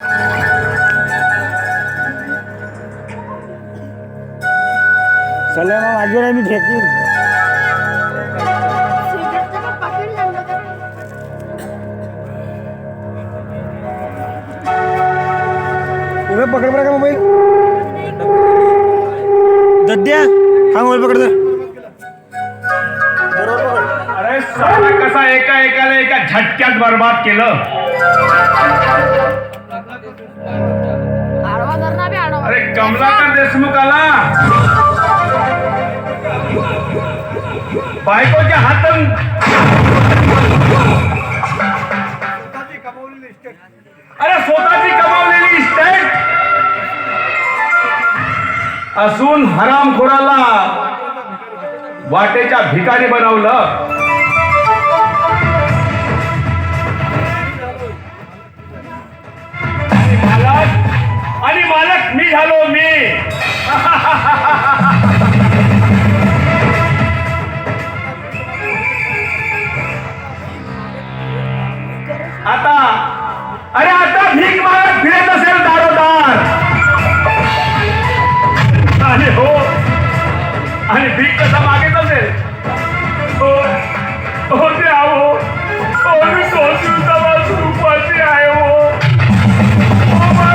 चला मग माझी नाही मी फेकीन. उभे पकड बरं का मोबाईल. दद्या हा मोबाईल पकड तर. अरे साला कसा एकाला एका झटक्यात बर्बाद केलं. अरे कमलाकर देशमुख आला बायकोच्या हातून. अरे स्वतःची कमावलेली इस्टेट असून हरामखोराला वाटेच्या भिकारी बनवलं. आणि मालक मी झालो मी. आता भीक मागत फिरत असेल दारोदार. आणि हो आणि भीक कसा मागत असेल. हो ते आहो मी 2 दिवसापासून उपाशी आहे. हो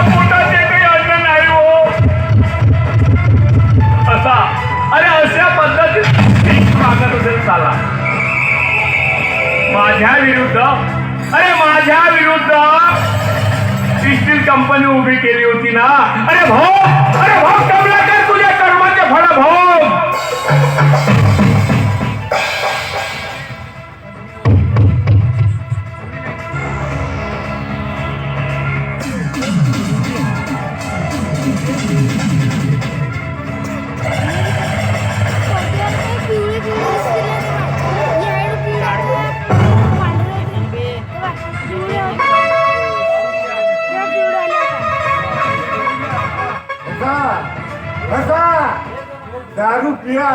पोटात काही अन्न नाही. हो असा अशा पद्धतीत भीक मागत असेल साला. माझ्या विरुद्ध स्टील कंपनी उभी केली होती ना. अरे भाऊ कमलाकर तुझ्या कर्माचे फळ भोग. दारू पिया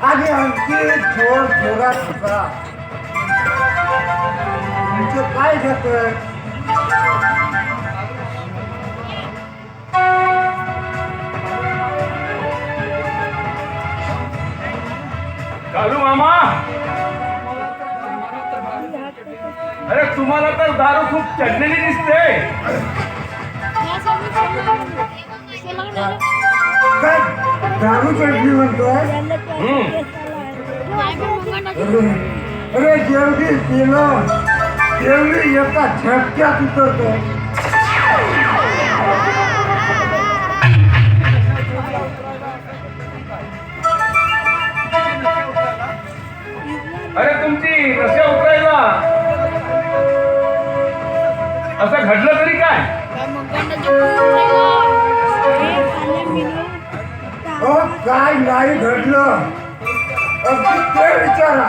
आणि आणखी जोरात होता. तुमचं काय घेत. कालू मामा अरे तुम्हाला तर दारू खूप चढलेली दिसते. काय दारू चढली म्हणतोय. अरे जेवढी पिलं तेवढी एका झटक्यात उतरतो. अरे तुमची रस्त्या उतरायला असं घडलं तरी काय. काय नाही घडलं अगदी ते विचारा.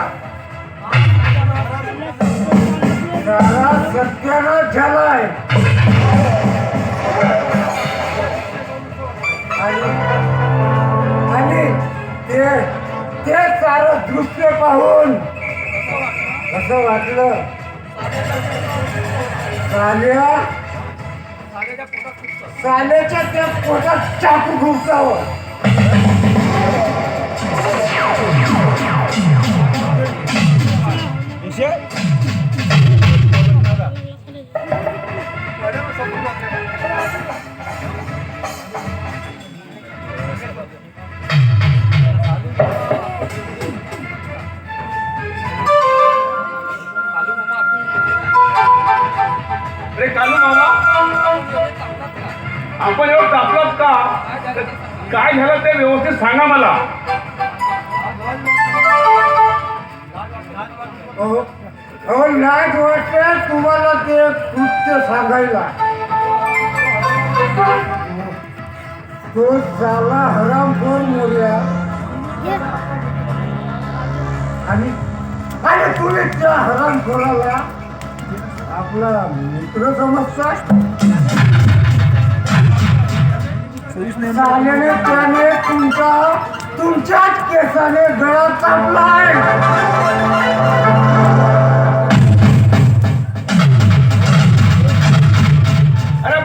सत्यानाश झालाय. आणि ते सारं दृश्य पाहून कसं वाटलं. साल्याच्या त्या पोटात चाकू घुसावं. अरे कालू मामा आपण एवढं तापलात का. काय झालं ते व्यवस्थित सांगा मला. लाज वाटत तुम्हाला ते कृत्य सांगायला. तो झाला हरामखोर मोर्या. आणि तुम्ही त्या हरामखोराला आपला मित्र समजता. त्याने तुमच्याच केसाने गळा कापलाय. अरे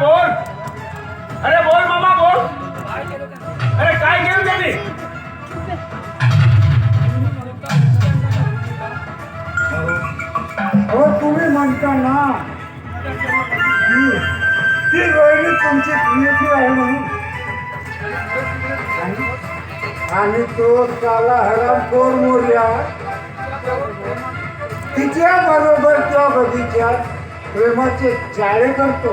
तुमची प्रियसी आहे म्हणून. आणि तो काला हरामखोर मोर्या तिच्या बरोबर त्या बगीच्यात प्रेमाचे चाळे करतो.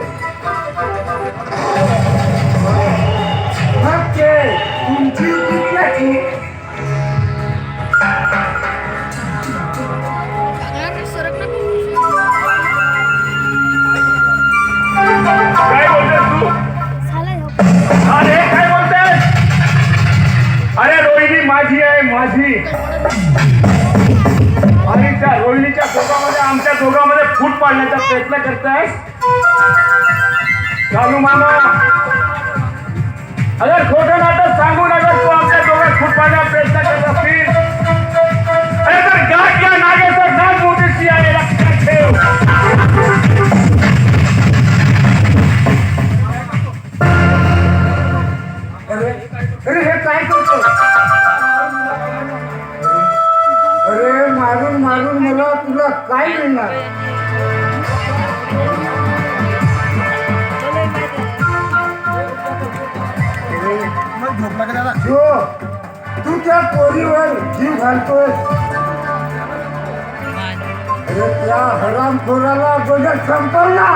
मग ते तुमची किती काय बोलतेस तू? अरे काय बोलतेस? अरे रोहिणी माझी आहे, माझी. आणि त्या रोहिणीच्या दोघांमध्ये आमच्या दोघांमध्ये फूट पाडण्याचा प्रयत्न करतायस चालू मामा. अरे खोटं नाटक सांगू नका. तू आमच्या दोघांत फूट पाडण्याचा प्रयत्न करत असतील अरे तर गाठ या नागेचं नाग मोठीशी आहे, लक्षात ठेव. अरे हे काय करतो? अरे मारून मारून मला तुला काय मिळणार? जो तू त्या पोरीवर जीव घालतोय अरे त्या हरामखोराला अगोदर संपव ना.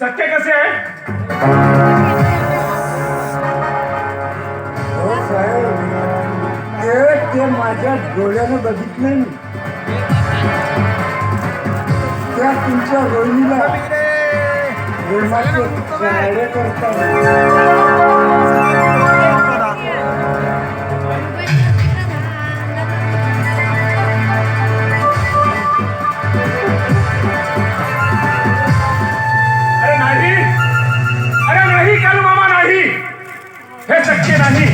सत्य कसे आहे? हो साहेब, ते माझ्या डोळ्यानं बघितलं मी. त्या तुमच्या रोहिणीला प्रेमाचे चाळे करतात. हे शक्य नाही.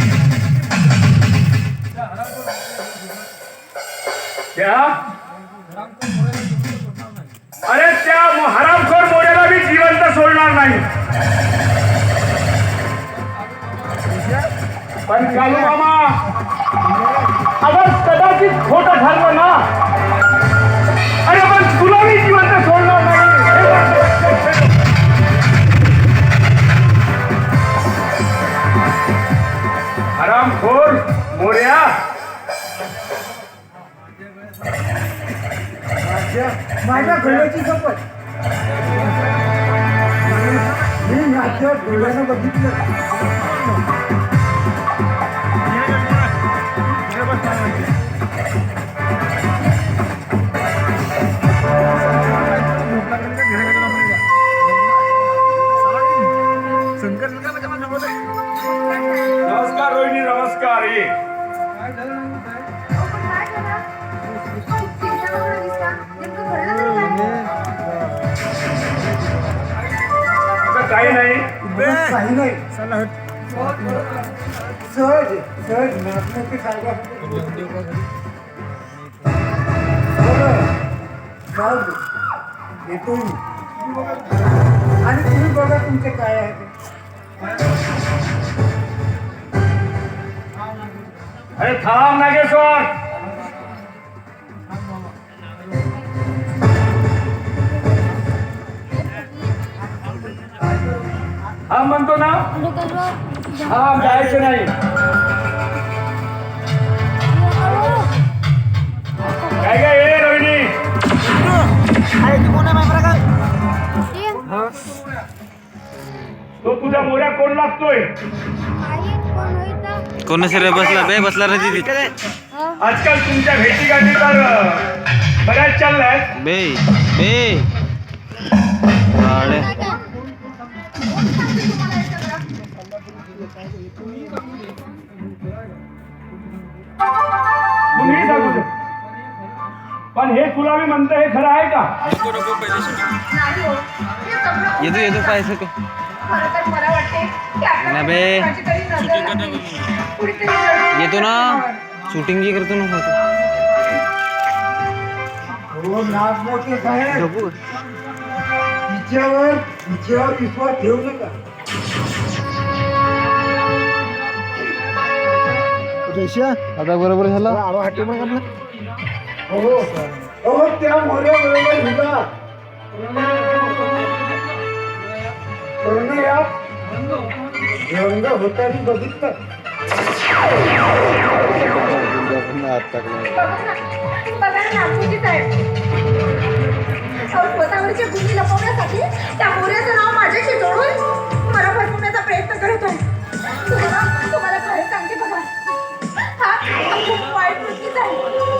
अरे त्या हरामखोर मोऱ्याला मी जिवंत सोडणार नाही. पण कालू मामा अगर कदाचित खोटं झालं ना अरे पण तुला मी जिवंत सोडणार नाही. हरामखोर मोर्या माझ्या डोळ्याची शपथ मी माझ्या डोळ्यानं बघितलं. नमस्कार रोहिणी, नमस्कार. ये काही नाही, काही नाही. सहज सहज नाचण्याची सारखा येतो मी. आणि तुम्ही बघा तुमचे काय आहे ते. अरे थांब नागेश्वर. हा म्हणतो ना हा जायचं नाही. काय काय ये रोहिणी. तो तुझ्या मोऱ्या कोण लागतोय? कोण सर बसला रे तिथे. आजकाल तुमच्या भेटी गाठी तर बऱ्याच चालल्यात. बे बे तुम्ही सांगू दे. पण हे तुला मी म्हणतो हे खरं आहे का? येतो पाहिजे का ना बे. येतो ना शूटिंग जी करतो ना. हो नागमोठे साहेब, तिच्यावर विश्वास ठेवू नका. आता बरोबर झालं हो हो त्या मोऱ्या बरोबर हिला या रंग होताना बघितलं बघा ना नागपूरची साहेब स्वतःवरची भूमी लपवण्यासाठी त्या मोऱ्याचं नाव माझ्याशी जोडून मला फसवण्याचा प्रयत्न करत आहे. तुम्हाला खरं सांगते बघा, हा खूप वाईट वृत्तीच आहे.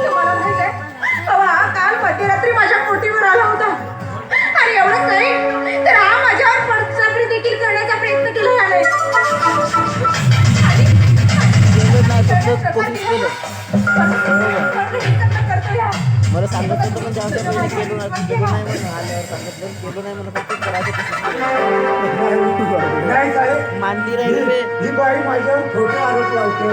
तुम्हाला माहित आहे हा काल मध्यरात्री माझ्या पोटीवर आला होता आणि एवढंच नाही तर हा माझ्यावर पडसापडी देखील करण्याचा प्रयत्न केला याने. मला सांगितलं पण जास्त केलो नाही म्हणून आल्यावर सांगितलं केलो नाही म्हणून फक्त नाही साहेब मानती राहिली रे. ही बाई माझ्यावर खोटे आरोप लावते.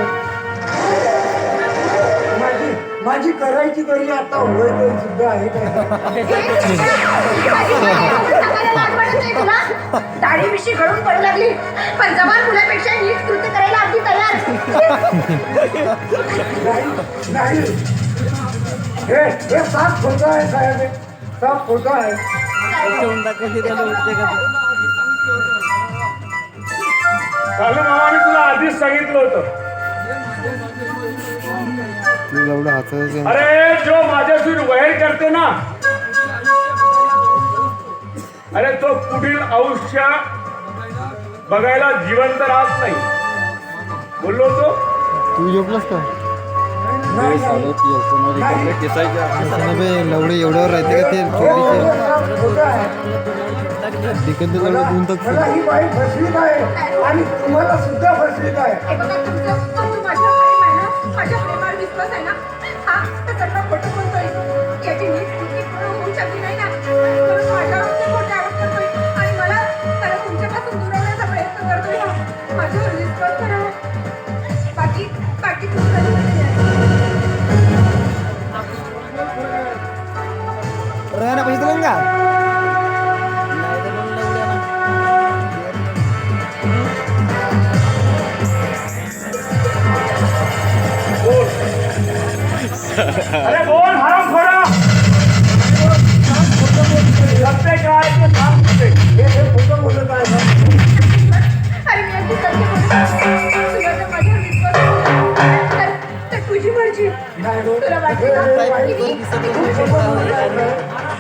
माझी करायची तरी आता होय तरी सुद्धा आहे दाढी मिशी घडून पडू लागली पण जवान मुलापेक्षा हीच कृत्य करायला अगदी तयार. नाही हे साफ खोटं आहे साहेब, साफ खोटं आहे. कालू मामा मी तुला आधीच सांगितलं होतं. अरे जो माझ्याशी वैर करते ना, अरे तो पुढील आयुष्य बघायला जिवंत राहत नाही बोललो तो. तू झोपलास का लवडे एवढ्यावर राहते का ते मला ही बाई फसवीत आहे आणि तुम्हाला सुद्धा फसवीत आहे. हे बघा तुमचं माझ्या प्रेम आहे ना, माझ्या प्रेमावर विश्वास आहे ना, हा तर त्यांना खोटं बोलतोय. याची नीट स्थिती पूर्ण होऊ शकली नाही ना, म्हणून माझ्यावर ते खोटे आरोप करतोय आणि मला तुमच्यापासून दुरवण्याचा प्रयत्न करतोय. हा माझ्यावर विश्वास करा. बाकी तुमचं राहण्या पैसे दिले का अरे बोल हराम खोरा सत्य काय ते सांग तुझे. हे खोटं बोलत आहे ना. अरे मी अगदी सत्य बोलते. तुला जर माझ्यावर विश्वास असेल तर तुझी मर्जी. तुला वाटते ना की मी खोटं बोलत आहे?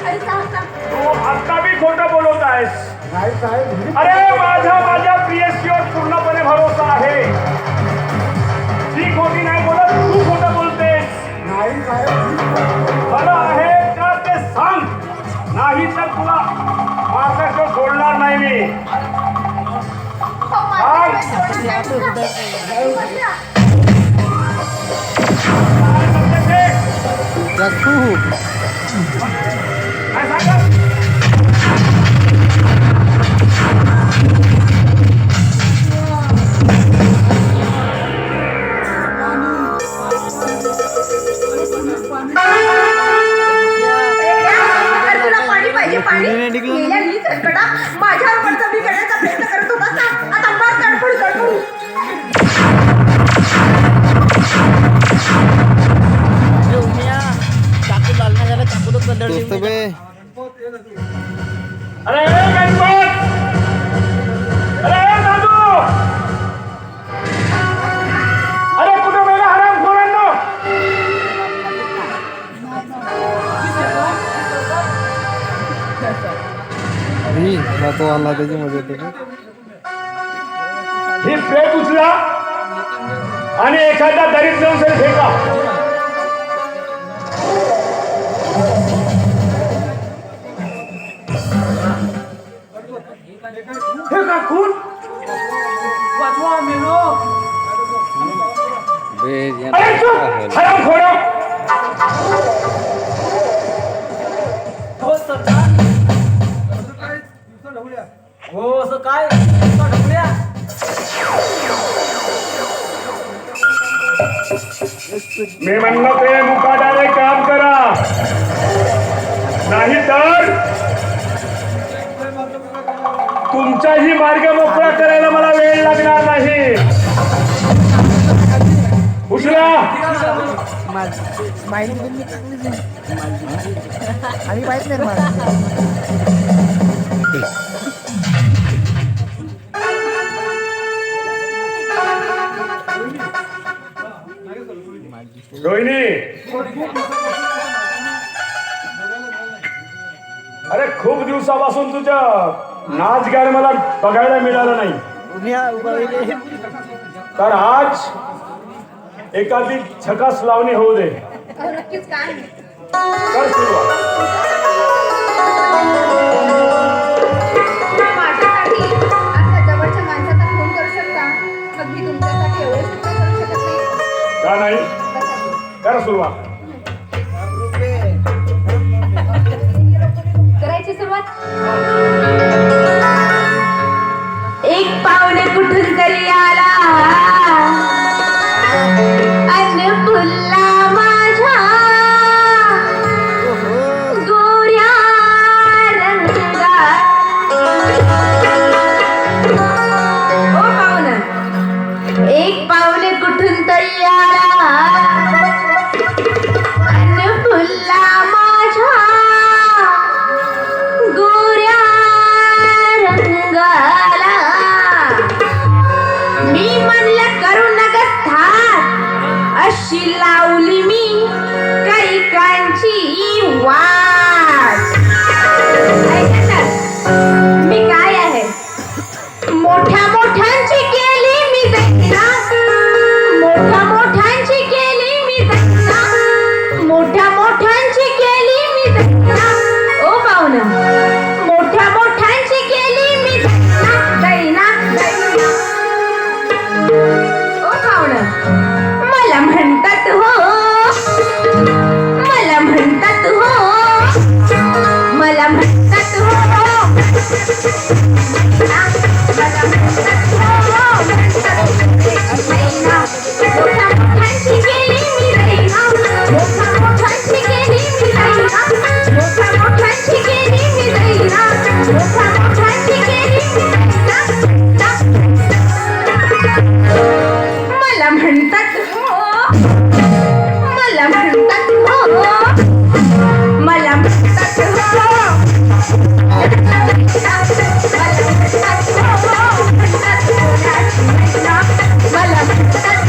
अरे सांग. तू आता बी खोटं बोलत आहेस. नाही साहेब अरे माझ्या प्रियसीवर पूर्णपणे भरोसा आहे. ती खोटी नाही बोलत, तू खोटं बोलतेस. नाही साहेब खरं आहे का ते सांग, नाही तर तुला मार्गाशी सोडणार नाही मी. काय सांगत? तुला पाणी पाहिजे पाणी गेल्या 20 संकटात माझ्यावर बळजबरी करण्याचा प्रयत्न करत होतास ना, आता मार तडफडू. चाकू लालना झाला चाकू तो कलर अरे गणपत, अरे दादू, अरे कुठं गेला हराम खोरांनो. तो आला त्याची मजा येते ही प्लेट उचला आणि एखाद्या दरीत नेऊन फेका. हे का खून वाचवा मेलो. अरे चुप हराम खोरा. हो असं काय मी म्हणलं ते मुकाट्याने काम करा, नाही तर तुमचाही मार्ग मोकळा करायला मला वेळ लागणार नाही. दुसऱ्या स्माइल बिल आणि माहित नाही मला रोहिणी अरे खूप दिवसापासून तुझं नाच गाणं मला बघायला मिळालं नाही तर आज एखादी झकास लावणी होऊ दे अहो, नक्कीच काय कर सुरुवात तुम्ही माझ्यासाठी अशा जवळच्या माणसाचा फोन करू शकता मग मी तुमच्यासाठी एवढे सुद्धा करू शकत नाही का नाही बसा. कर सुरुवात करायची सुरुवात एक पावले कुठून तरी आला अन्न फुलला माझ्या गोऱ्या रंगा ओ पाहुणा एक पावले कुठून तरी आला अन्न फुलला माझ्या गोऱ्या रंगाला मी म्हणलं करू नका थाट अशी लावली मी कैकांची वाट ऐकतात मी काय आहे मोठ्या मोठ्यांची केली मी दैना मोठ्या मोठ्यांची केली मी दैना मोठ्या मोठ्यांची केली मी दैना ओ पाहुणा मोठ्या मोठ्यांची केली मी दैना दैना ओ पाहुणा मला म्हणतात हो मला म्हणतात हो मला म्हणतात हो मला म्हणतात हो मोठ्या मोठ्यांची केली मी दैना मोठ्या मोठ्यांची केली मी दैना मोठ्या मोठ्यांची केली मी दैना मोठ्या मोठ्यांची केली मी दैना मला म्हणतात हो मला म्हणतात हो मला म्हणतात हो मला म्हणतात हो मला म्हणतात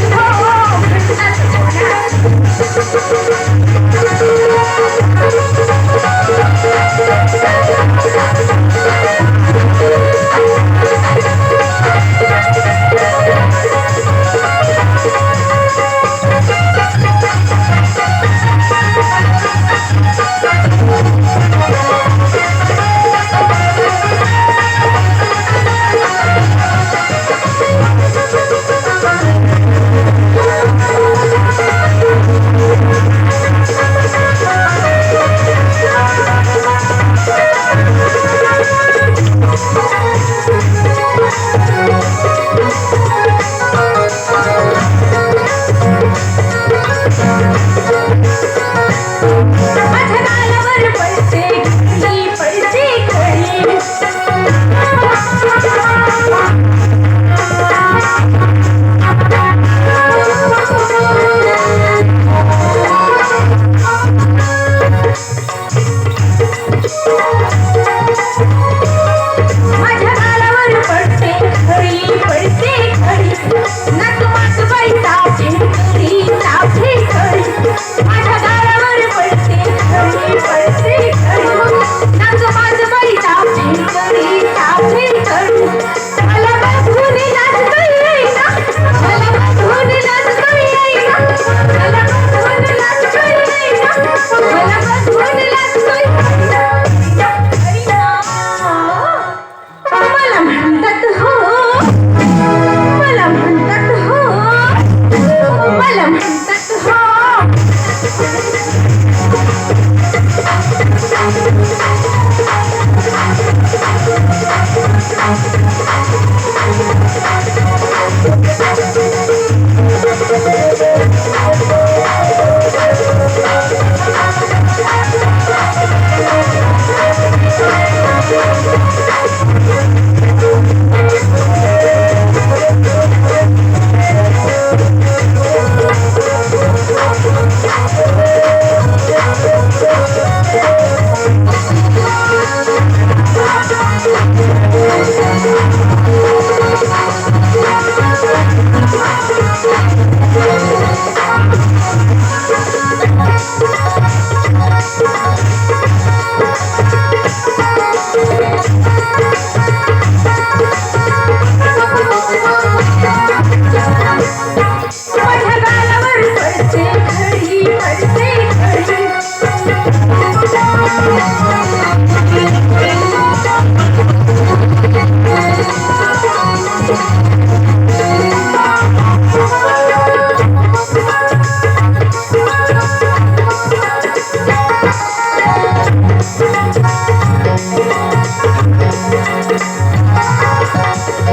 माझ्या गालावर पडते घडी पडते घडी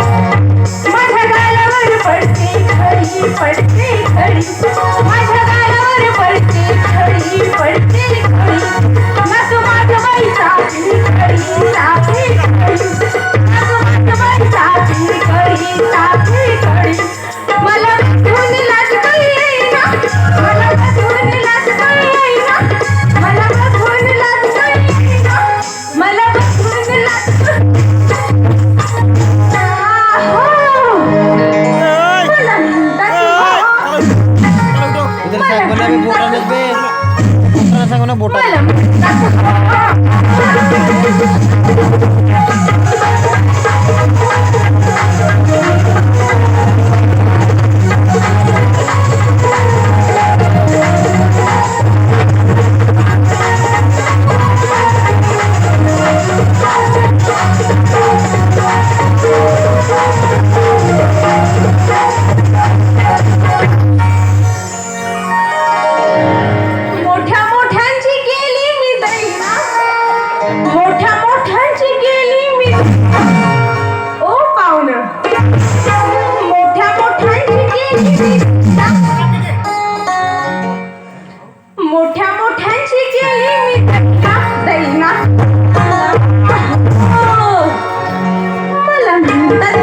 माझ्या गालावर पडते घडी पडते घडी माझ्या गालावर पडते घडी पडते घडी नाचू माझ्या बाई साखळी घडी साखळी घडी नाचू माझ्या बाई साखळी घडी साखळी घडी मला बघून लाज काही येईना मला बघून लाज काही येईना मला बघून लाज काही येईना मला बघून लाज इधर सांगो ना मी बोटाने बे बोटाने सांगो ना बोटाने मोठ्या मोठ्यांची केली मी दैना मोठ्या मोठ्यांची केली मी ओ पाहुण मोठ्या मोठ्यांची केली मी मोठ्या मोठ्यांची केली मी दैना मला म्हणतात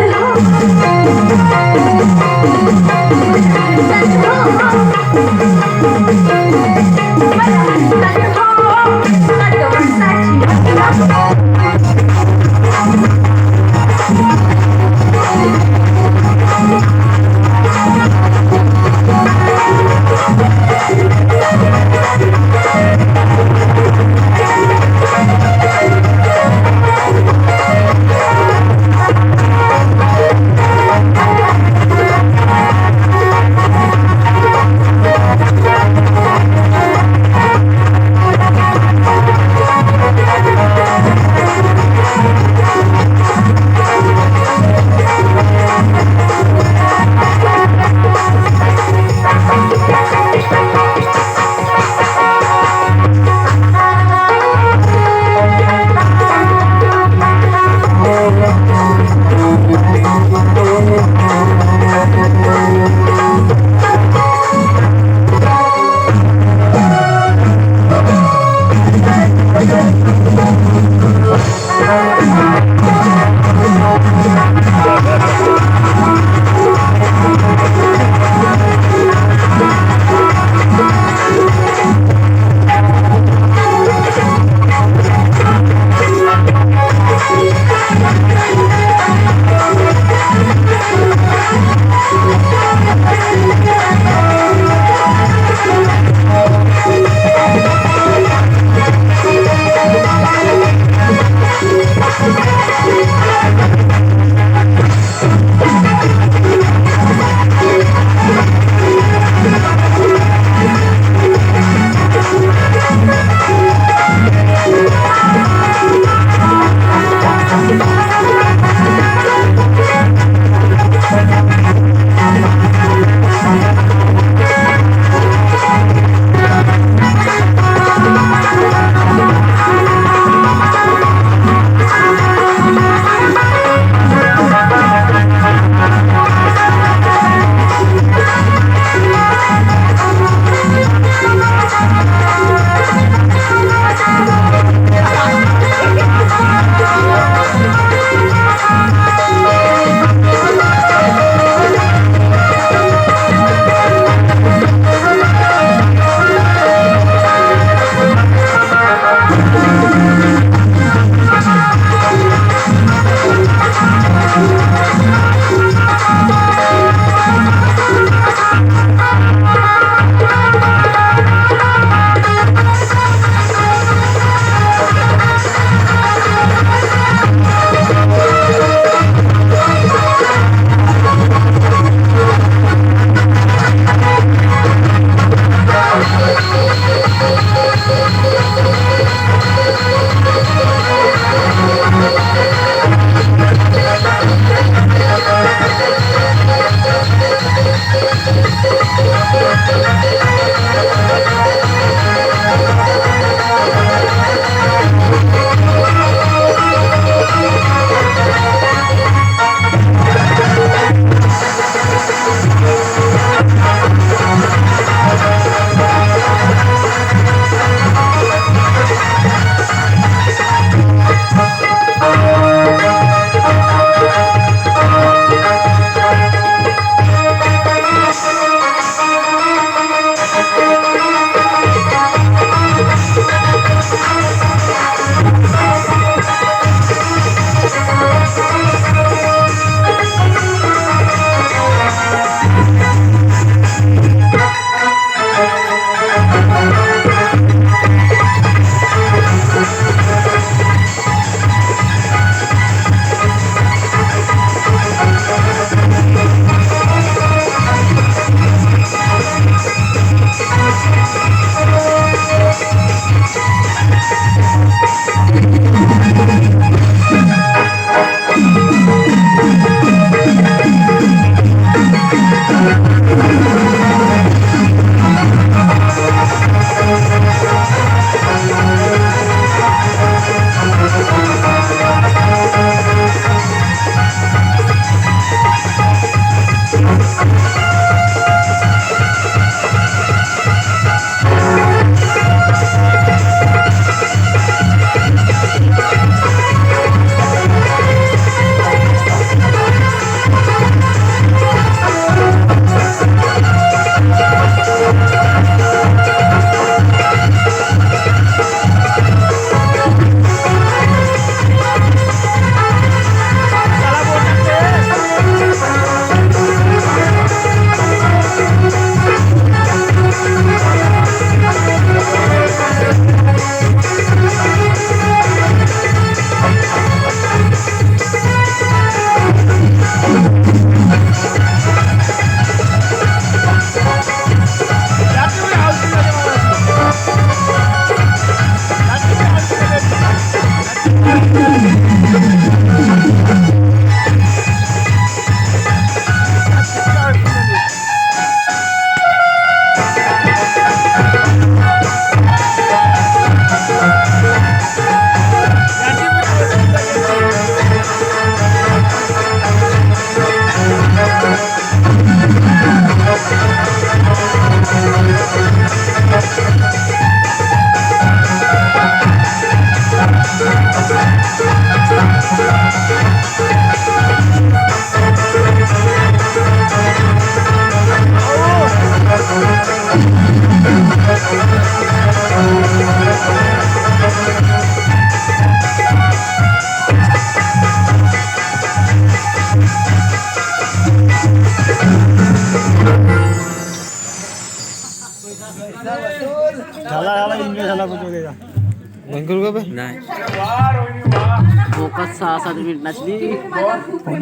बंद करू का बे? नाही. वाह रोहिणी वाह. बोकात 6-7 मिनिट नाचली. माझा खूप आणि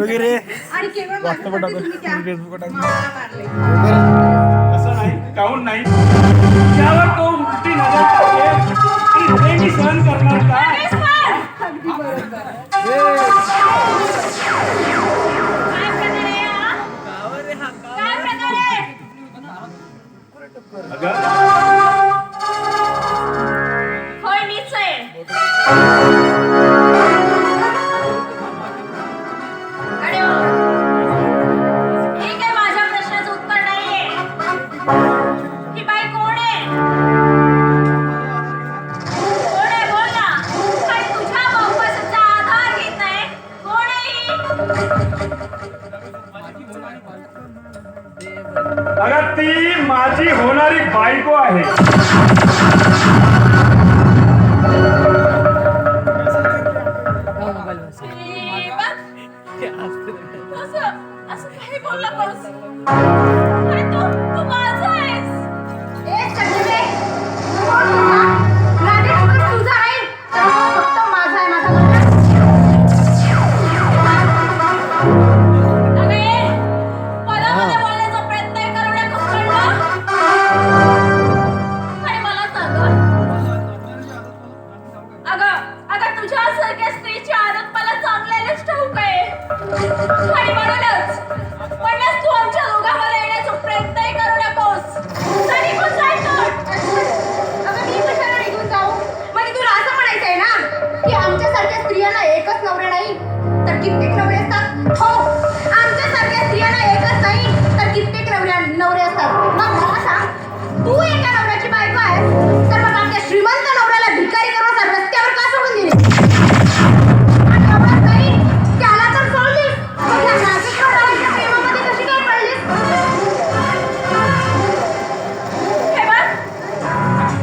केवळ माझ्यासाठी तुम्ही त्या माळा मारले. असं नाही, काहून नाही. त्यावर तो उलटी नजर टाकेल आणि ते मी सहन करणार का? अगदी बरोबर. काय प्रकार आहे? अगं होय मीच आहे. अरे हो. हे काय माझ्या प्रश्नाचं उत्तर नाहीये. ही बाई कोण आहे? कोण आहे बोल ना. काही तुझ्या बापाचा आधार घेत नाही. कोण आहे ही? अगं ती माझी होणारी बायको आहे. असं काही बोलू नकोस. अरे तू माझा आहेस. ए सगळे कोण तुझा? राजेश्वर तुझा आहे. तर तो फक्त माझा आहे. माझा मुलगा. अगं ए, पदामध्ये बोलण्याचा प्रयत्न करू नकोस कळलं? आणि मला सांग अगं तुझ्यासारख्या स्त्रीची आदत मला चांगल्यानेच ठाऊक आहे. आणि म्हणूनच तू आमच्या दोघांमध्ये येण्याचा प्रयत्नही करू नकोस. निघून जाय तर. अगं मी कशाला निघून जाऊ? म्हणजे तुला असं म्हणायचंय ना की आमच्यासारख्या स्त्रियांना एकच नवरे नाही तर कित्येक नवरे असतात. हो, आमच्यासारख्या स्त्रियांना एकच नाही तर कित्येक नवरे असतात. मग मला सांग, तू एका नवऱ्याची बायको आहेस तर मग आपल्या श्रीमंत नवऱ्याला भिकारी करून असं रस्त्यावर का सोडून दिले? आणि एवढंच नाही, त्याला तर सोडलीस. मग ह्या नाशिकच्या नवऱ्याच्या प्रेमामध्ये कशी काय पडलीस? हे बघ,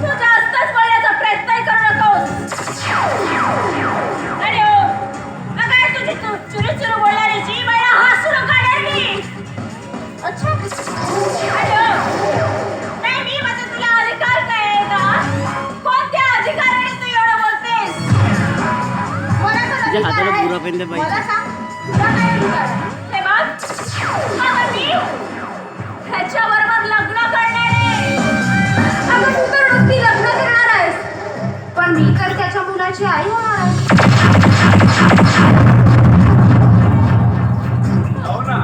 तू जास्तच बोलण्याचा प्रयत्नही करू नकोस. अरे हो, अगं तुझी चुरू बोलणारी जीभ आहे ना, हसून काढेल मी. अच्छा. अरे हो, नाही मी म्हणजे तुला अधिकार काय आहे का? कोणत्या अधिकाराने तू एवढं बोलतेस? मला तर तुझ्या हाताला अधिकार आहे. बुरा पेंदे पाहिजे. मला सांग, तुला काय अधिकार आहे? हे बघ, आता मी ह्याच्याबरोबर लग्न करणार आहे. अगं तू तर नुसती लग्न करणार आहेस, पण मी तर त्याच्या मुलाची आई होणार आहे. हो ना.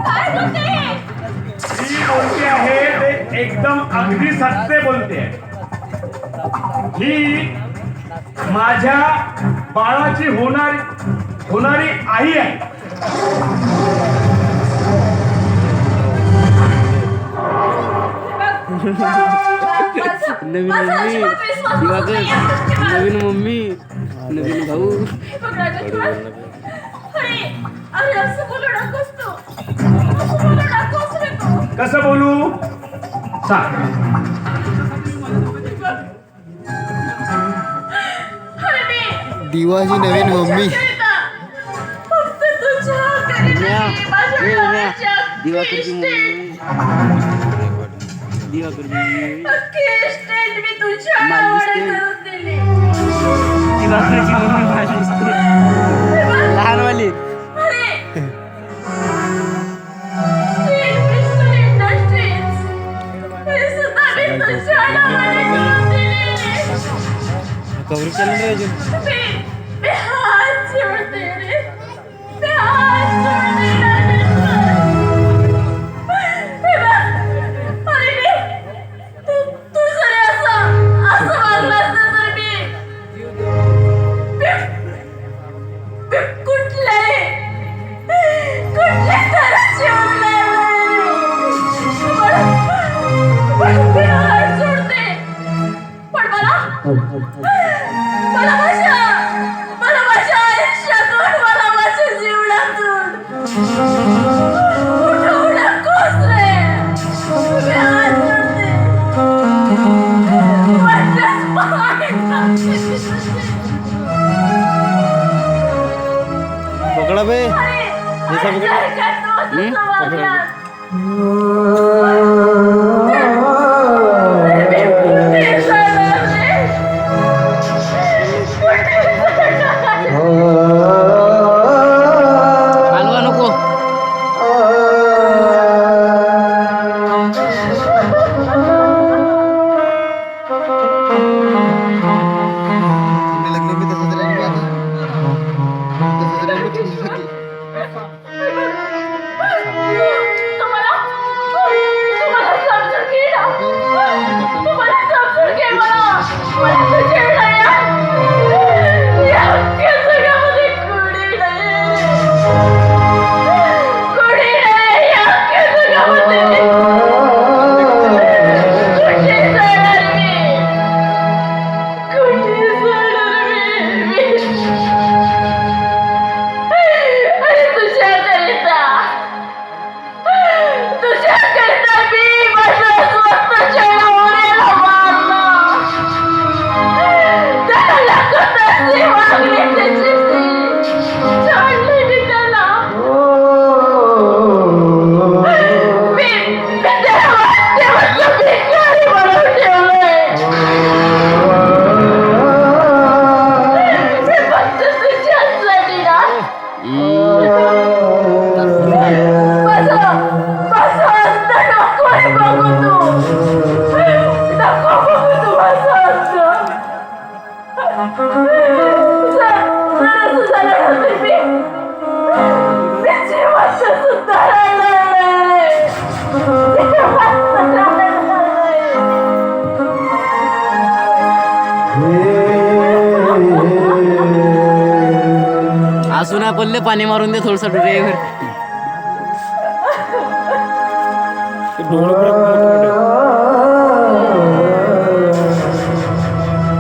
काय बोलते हे? ती बोलते आहे ते एकदम अगदी सत्य बोलते. ही माझ्या बाळाची होणारी आई आहे. नवीन मम्मी दिवाकर, नवीन मम्मी, नवीन भाऊ. अरे असं बोलू नकोस तू. असं बोलू नकोस रे तू. कसं बोलू सांग. अरे मी दिवाची नवीन मम्मी. फक्त तुझ्या उम्या, माझ्या उम्या, नवऱ्याच्या दिवाकरची मम्मी, दिवाकरची मम्मी, अख्खी इस्टेट मी तुझ्या माझी नावाने इस्टेट. करून दिली. दिवाकरची मम्मी माझी इस्त्री. लहानवाली. अरे Steel Industries हे सुद्धा मी तुझ्या नावाने करून दिली. कवर केलं रे अजून. मी हात जोडते रे. मी हात जोडते राजेश्वर. हे बघ, अरे तू जरी असं वागलास ना तर मी कुठल्याही घराची उरलेली पण मी हात जोडते. पण मला माझ्या आयुष्यातून, मला माझ्या जीवनातून उठवू नकोस रे. मी हात जोडते. वाटल्यास पाय टाकते तुझे. पकडा बे. अरे, जैसा पकड़ा? जर का तू तसं वागलास, हसून आपले पाणी मारून दे थोडस डोळ्यावर.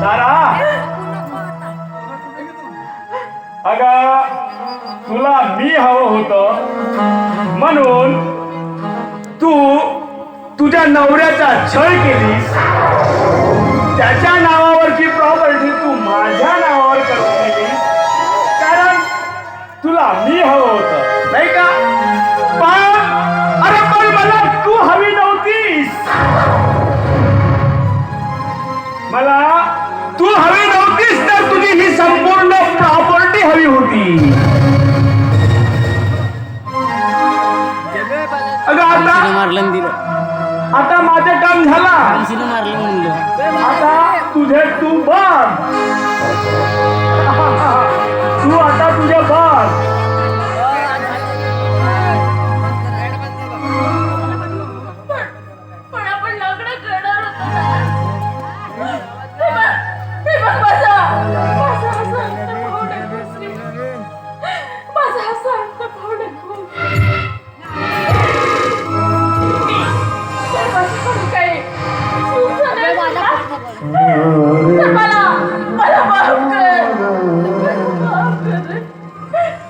तारा अगं तुला मी हवं होतं म्हणून तू तुझ्या नवऱ्याचा छळ केलीस. त्याच्या नावावरची प्रॉपर्टी तू माझ्या नावावर करून दिलीस कारण तुला मी हवं होतं नाही का. पण मला तू हवी नव्हतीस. मला तू हवी नव्हतीस तर तुझी ही संपूर्ण प्रॉपर्टी हवी होती. अगं आता मारलं दिलं आता माझं काम झाला. मारलं म्हणलं आता तुझे तू बघ. तू आता तुझे बघ. पण आपण लग्न करणार होतो ना. हे बघ माझा हसा भाऊ नको. माझा हसा भाऊ नको. काही चूक झाली तर मला माफ कर.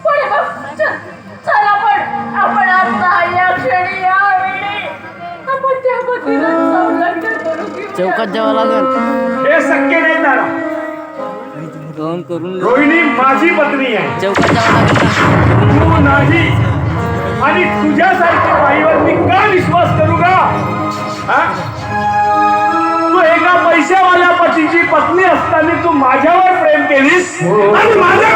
पण हे बघ, चल आपण आता या क्षणी या वेळी आपण त्या पतीला जाऊन लग्न करू घेऊया. चौकात जावं लागेल. हे शक्य नाही तारा. दोन करून रोहिणी माझी पत्नी आहे. चौकात जावं लागेल. तू नाही. आणि तुझ्यासारख्या बाईवर मी का विश्वास करू का. हा? तू एका पैशावाल्या पतीची पत्नी असताना तू माझ्यावर प्रेम केलीस आणि माझ्या